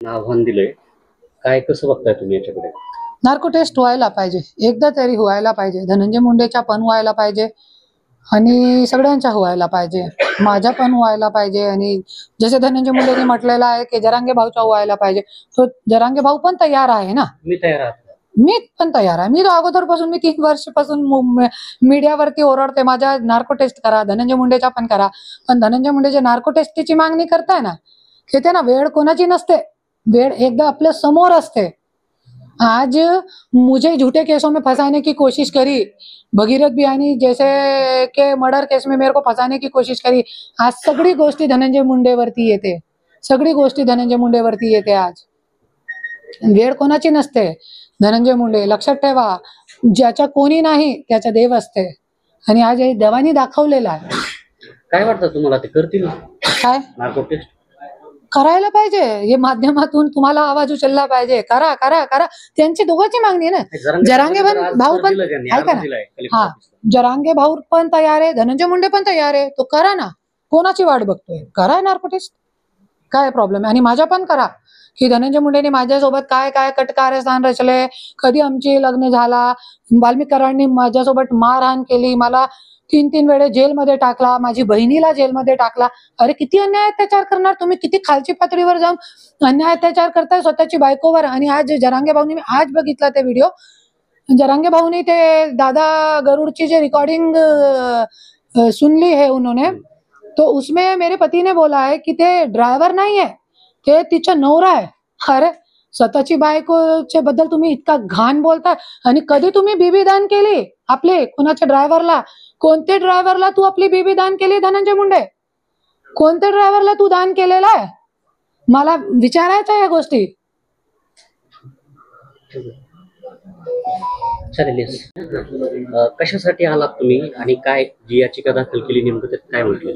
आव्हान दिलंय, काय कसं बघताय तुम्ही याच्याकडे? नार्को टेस्ट व्हायला पाहिजे, एकदा तरी व्हायला पाहिजे. धनंजय मुंडेच्या पण व्हायला पाहिजे आणि सगळ्यांच्या व्हायला पाहिजे, माझ्या पण व्हायला पाहिजे. आणि जसे धनंजय मुंडेंनी म्हटलेलं आहे की जरांगे भाऊच्या व्हायला पाहिजे, तो जरांगे भाऊ पण तयार आहे ना. मी तयार आहे. मी पण तयार आहे. मी तर अगोदरपासून, मी 3 वर्षापासून मीडियावरती ओरडते, माझ्या नार्को टेस्ट करा, धनंजय मुंडेच्या पण करा. पण धनंजय मुंडेच्या नार्को टेस्टची मागणी करताय ना, ते ना वेळ कोणाची नसते, वेळ एकदा आपल्या समोर असते. आज मुझे झूठे केसों में फंसाने की कोशिश करी भगीरथ बियानी, जैसे के मर्डर केस में मेरे को फंसाने की कोशिश करी. आज सगळी गोष्टी धनंजय मुंडेवरती येते, सगळी गोष्टी धनंजय मुंडेवरती येते. आज वेळ कोणाची नसते. धनंजय मुंडे लक्षात ठेवा, ज्याच्या कोणी नाही त्याचा देव असते, आणि आज हे देवानी दाखवलेला आहे. काय वाटतं तुम्हाला, ते करतील काय नार्को टेस्ट? करायला पाहिजे, हे माध्यमातून तुम्हाला आवाज उचलला पाहिजे. करा करा करा, त्यांची दोघांची मागणी आहे ना. जरांगे भाऊ पण ऐका ना, हा, जरांगे भाऊ पण तयार आहे, धनंजय मुंडे पण तयार आहे. तो करा ना, कोणाची वाट बघतोय? करा नार्को टेस्ट, काय प्रॉब्लेम आहे? आणि माझ्या पण करा, की धनंजय मुंडेने माझ्यासोबत काय काय कटकारस्थान रचले, कधी आमचे लग्न झाला, वाल्मिक कराडनी माझ्यासोबत मारहाण केली, मला 3 वेळे जेलमध्ये टाकला, माझी बहिणीला जेलमध्ये टाकला. अरे किती अन्याय अत्याचार करणार तुम्ही, किती खालची पातळीवर जाऊन अन्याय अत्याचार करताय स्वतःची बायकोवर. आणि आज जरांगे भाऊनी, मी आज बघितला ते व्हिडिओ, जरांगे भाऊनी ते दादा गरुड़ची जे रिकॉर्डिंग सुन ली है उन्होंने, तो उसमें मेरे पति ने बोला है कि ते ड्रायव्हर नाही आहे, ते तिचा नवरा आहे. अरे स्वतःची बायकोच्या बद्दल तुम्ही इतका घाण बोलताय. आणि कधी तुम्ही बीबी दान केली आपले कुणाच्या ड्रायव्हरला? कोणते ड्रायव्हरला तू आपली बीबी दान केली धनंजय मुंडे? कोणत्या ड्रायव्हरला तू दान केलेला आहे? मला विचारायचं या गोष्टी. चालेल. कशासाठी आलात तुम्ही आणि काय जी याचिका दाखल केली, नेमकं त्यात काय म्हटलं?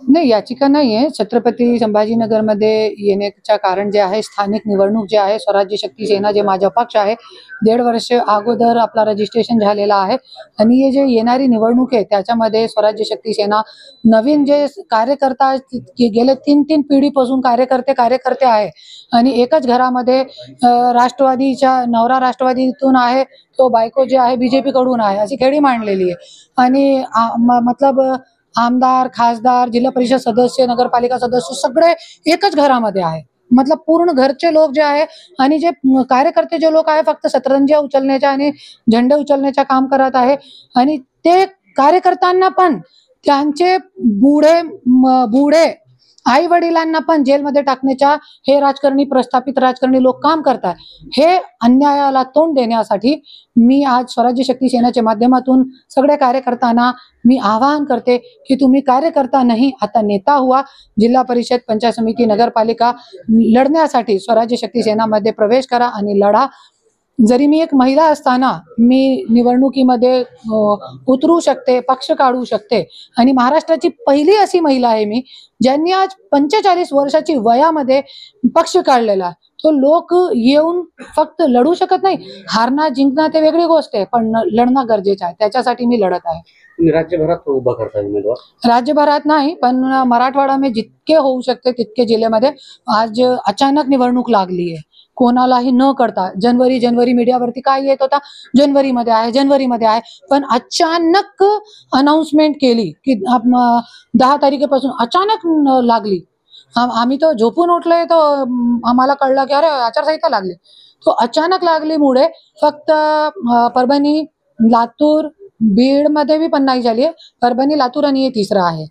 नाही, याचिका नाही आहे. छत्रपती संभाजीनगरमध्ये येण्याचं कारण जे आहे, स्थानिक निवडणूक जे आहे, स्वराज्य शक्ती सेना जे माझा पक्ष आहे, 1.5 वर्ष अगोदर आपला रजिस्ट्रेशन झालेला आहे. आणि हे जे येणारी निवडणूक आहे त्याच्यामध्ये स्वराज्य शक्ती सेना नवीन जे कार्यकर्ता गेले 3 पिढीपासून कार्यकर्ते आहे. आणि एकच घरामध्ये राष्ट्रवादीच्या नवरा राष्ट्रवादीतून आहे, तो बायको जे आहे बीजेपी कडून आहे, अशी खेळी मांडलेली आहे. आणि मतलब आमदार, खासदार, जिल्हा परिषद सदस्य, नगरपालिका सदस्य सगळे एकच घरामध्ये आहे. मतलब पूर्ण घरचे लोक जे आहे, आणि जे कार्यकर्ते जे लोक आहे फक्त सतरंज्या उचलण्याच्या आणि झेंडे उचलण्याचं काम करत आहे. आणि ते कार्यकर्त्यांना पण त्यांचे बुढे आई वडिलांना पण जेलमध्ये टाकण्याच्या हे राजकारणी, प्रस्थापित राजकारणी लोक काम करतात. हे अन्यायाला तोंड देण्यासाठी मी आज स्वराज्य शक्ती सेनेच्या माध्यमातून सगळ्या कार्यकर्त्यांना मी आवाहन करते की तुम्ही कार्यकर्ता नाही, आता नेता हुआ. जिल्हा परिषद, पंचायत समिती, नगरपालिका लढण्यासाठी स्वराज्य शक्ती सेनामध्ये प्रवेश करा आणि लढा. जरी मी एक महिला असताना मी निवडणुकीमध्ये उतरू शकते, पक्ष काढू शकते. आणि महाराष्ट्राची पहिली अशी महिला आहे मी ज्यांनी आज 45 वर्षाची वयामध्ये पक्ष काढलेला. तो लोक येऊन फक्त लढू शकत नाही, हारणार जिंकणार ते वेगळी गोष्ट आहे, पण लढणं गरजेचं आहे. त्याच्यासाठी मी लढत आहे. तुम्ही राज्यभरात उभा करता उमेदवार? राज्यभरात नाही, पण मराठवाडा में जितके होऊ शकते तितके जिल्ह्यामध्ये. आज अचानक निवडणूक लागली आहे, कोणालाही न करता. जनवरी मीडियावरती काय येत होता, जनवरीमध्ये आहे, पण अचानक अनाउन्समेंट केली की 10 तारखेपासून अचानक लागली. आम्ही तो झोपून उठलोय, तो आम्हाला कळलं की अरे आचारसंहिता लागली. तो अचानक लागलीमुळे फक्त परभणी, लातूर, बीड मध्ये पण नाही झाली. परभणी, लातूर आणि हे तिसरं आहे.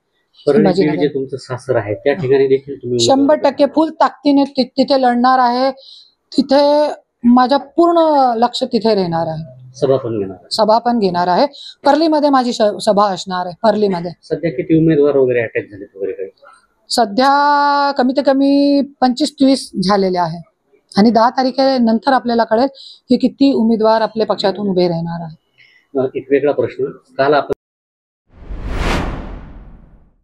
जे तुमचं सासर आहे त्या ठिकाणी देखील तुम्ही 100% फुल ताकदीने तिथे लढणार आहे. तिथे माझा पूर्ण लक्ष तिथे राहणार आहे. सभा पण घेणार आहे. परलीमध्ये माझी सभा असणार आहे. परलीमध्ये सध्या किती उमेदवार वगैरे अटॅच झाले वगैरे काही? सध्या कमीत कमी 25-30 झालेले आहे. आणि 10 तारखेनंतर आपल्याला कळेल की किती उमेदवार आपल्या पक्षातून उभे राहणार आहे. एक वेगळा प्रश्न, काल आपण